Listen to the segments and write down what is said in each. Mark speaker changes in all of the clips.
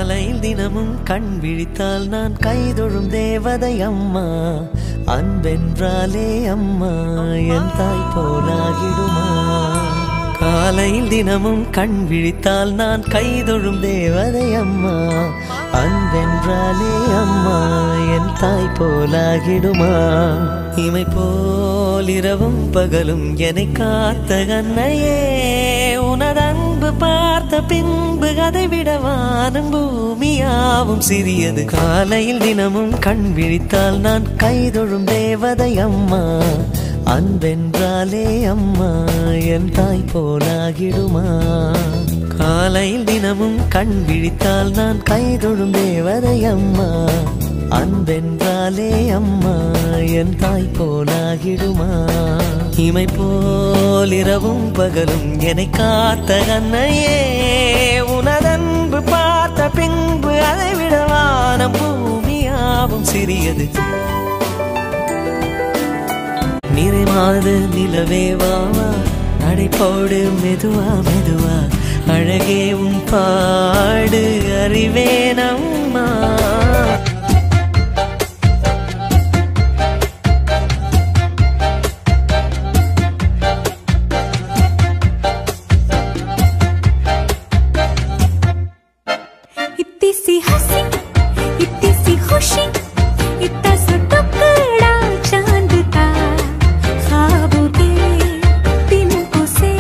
Speaker 1: காலையில் தினமும் கண் விழித்தால் நான் கைதொழும் தேவதை அம்மா. அன்பென்றாலே அம்மா என் தாய் போலாகிடுமா. காலையில் தினமும் கண் விழித்தால் நான் கைதொழும் தேவதை அம்மா. அன்பென்றாலே அம்மா என் தாய் போலாகிடுமா. இமை போல் இரவும் பகலும் என்னை காத்த கண்ணையே, உனதன்பு பார்த்த பின்பு அதை விட வானம் பூமியாவும் சிறியது. காலையில் தினமும் கண் விழித்தால் நான் கைதொழும் தேவதை அம்மா. அன்பென்றாலே அம்மா என் தாய் போலாகிடுமா. காலையில் தினமும் கண் விழித்தால் நான் கைதொழும் தேவதை அம்மா. அன்பென்றாலே அம்மா என் தாய் போலாகிடுமா. இமை போல் இரவும் பகலும் என்னை காத்த கண்ணையே, உனதன்பு பார்த்த பின்பு அதை விட வானம் பூமியாவும் சிறியது. நிறைமாது நிலவே வாவா, நடைபோடு மெதுவா மெதுவா, அழகே உன் பாடு அறிவேனம்மா.
Speaker 2: इतनी सी हंसी इतनी सी खुशी, इतना सा टुकड़ा चांद का, ख्वाबों के तिनकों से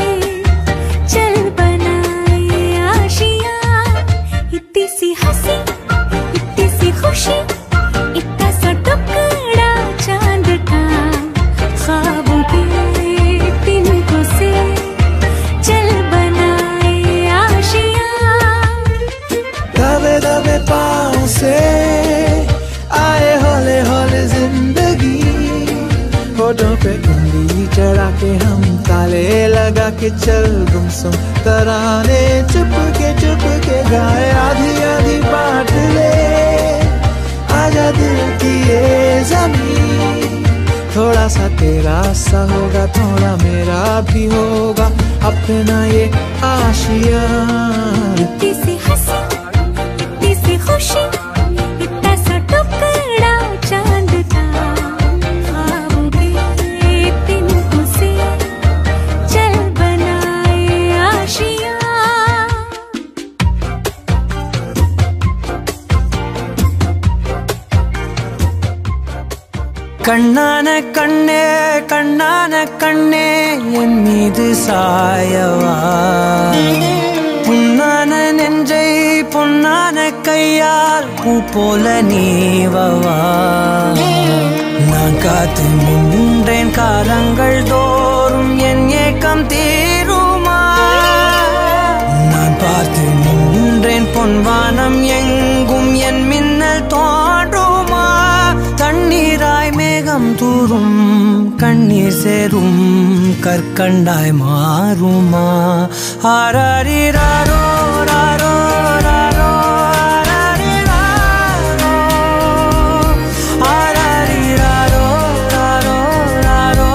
Speaker 2: चल बनाए आशियाँ. इतनी सी हंसी इतनी सी खुशी, इतना सा टुकड़ा चांद का, ख्वाबों के तिनकों से चल बनाए आशियाँ.
Speaker 3: दबे दबे पाँव से आए हौले हौले जिंदगी, होठों पे उंगली चढ़ा के हम ताले लगा के चल गुमसुम तराने चुप के गाए. आधी आधी बात ले आजा दिल की ये ज़मीन, थोड़ा सा तेरा सा होगा थोड़ा मेरा भी होगा अपना ये आशिया.
Speaker 2: इतनी सी हंसी इतनी सी खुशी, इतना सा टुकड़ा चांद का, ख्वाबों के तिनकों से चल बनाए आशियाँ.
Speaker 1: கண்ணான கண்ணே கண்ணான கண்ணே என் மீது சாயவா. புண்ணான நெஞ்சை பொன்னான கையால் பூ போல நீவவா. நான் காத்து நின்றேன் காலங்கள் தோறும் என் ஏக்கம் தீருமா. நான் பார்த்து நின்றேன் பொன்வானம் எங்கும் என் மின்னல் தோன்றுமா. தண்ணீராய் மேகம் தூரும் கண்ணீர் சேரும் கற்கண்டாய் மாறுமா. ஆராரிராரோ ராரோ ராரோ ஆராரிராரோ, ஆராரிராரோ ராரோ ராரோ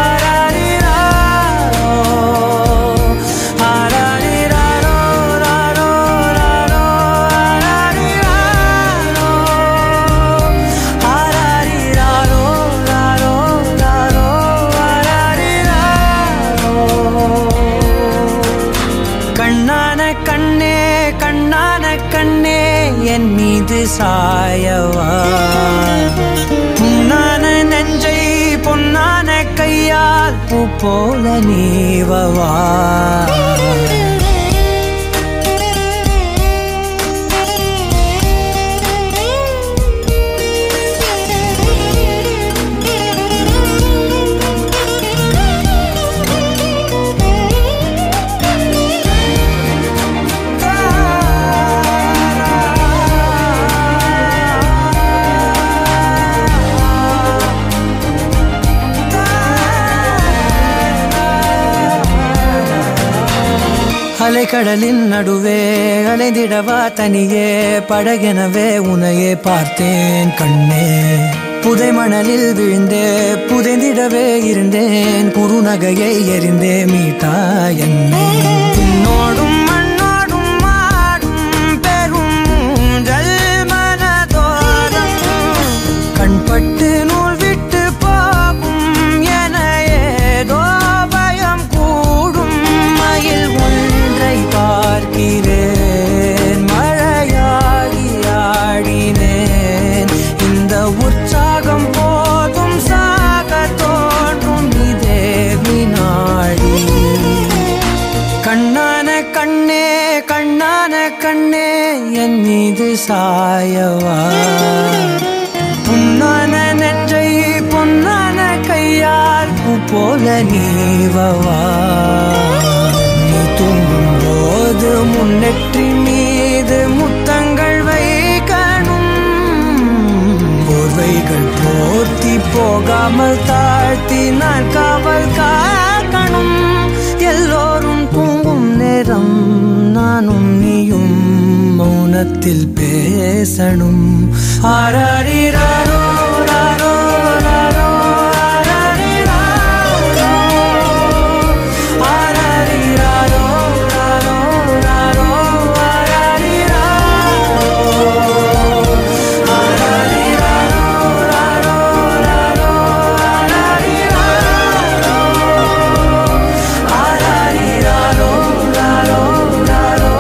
Speaker 1: ஆராரிராரோ, ஆராரிராரோ ராரோ ராரோ ஆராரிராரோ, ஆராரிராரோ ராரோ ராரோ ஆராரிராரோ. கண்ணான கண்ணே கண்ணான கண்ணே என் மீது சாயவா. புண்ணான நெஞ்சை பொன்னான கையால் பூ போல நீவவா. அலைக்கடலின் நடுவே அலைந்திடவா தனியே, படகெனவே உனையே பார்த்தேன் கண்ணே. புதை மணலில் விழுந்தே புதைந்திடவே இருந்தேன், குறுநகையை எறிந்தே மீட்டா என்னை. உன்னோடும் மண்ணோடும் மாடும் பெரும் கண்ணே என் மீது சாயவா புன்னான நெற்றை பொன்னான கையால் பூ போல நீவவா நீ தூங்கும் போது முன்னெற்றி மீது முத்தங்கள் வைக்கணும் போர்வைகள் போர்த்தி போகாமல் தாழ்த்தி நான் காவல் காக்கணும் எல்லோரும் தூங்கும் நேரம் நானும் நீயும் மௌனத்தில் பேசணும் ஆராரிராரோ ராரோ ராரோ ஆராரிராரோ ஆராரிராரோ ராரோ ராரோ ஆராரிராரோ ஆராரிராரோ ராரோ ராரோ ஆராரிராரோ ராரோ ராரோ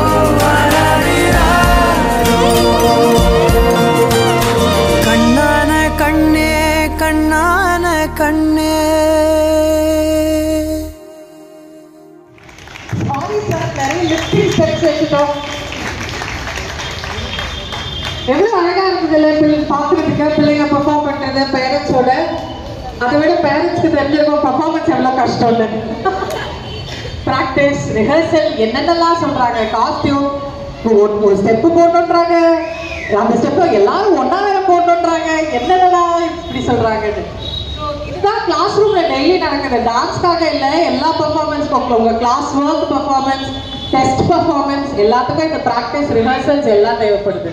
Speaker 1: கண்ணான கண்ணே கண்ணான கண்ணே
Speaker 4: எவ்வளவு அழகா இருந்தது பாக்குறதுக்கு பிள்ளைங்க பெர்ஃபார்ம் பண்றது பேரண்ட்ஸோட அதை விட பேரண்ட்ஸ்க்கு தெரிஞ்சிருக்கும் பெர்ஃபார்மன்ஸ் எவ்வளவு கஷ்டம் ப்ராக்டிஸ் ரிஹர்சல் என்னென்னலாம் சொல்றாங்க காஸ்டியூம் ஒரு ஸ்டெப்பு போட்டோன்றாங்க அந்த ஸ்டெப்பை எல்லாரும் ஒன்னா வேற போட்டோன்றாங்க என்னென்னலாம் இப்படி சொல்றாங்கன்னு இதுதான் கிளாஸ் ரூம்ல டெய்லி நடக்குது டான்ஸ்க்காக இல்லை எல்லா பெர்ஃபார்மன்ஸ்க்கும் உங்க class work performance test performance எல்லாத்துக்கும் இந்த ப்ராக்டிஸ் ரிஹர்சல்ஸ் எல்லாம் தேவைப்படுது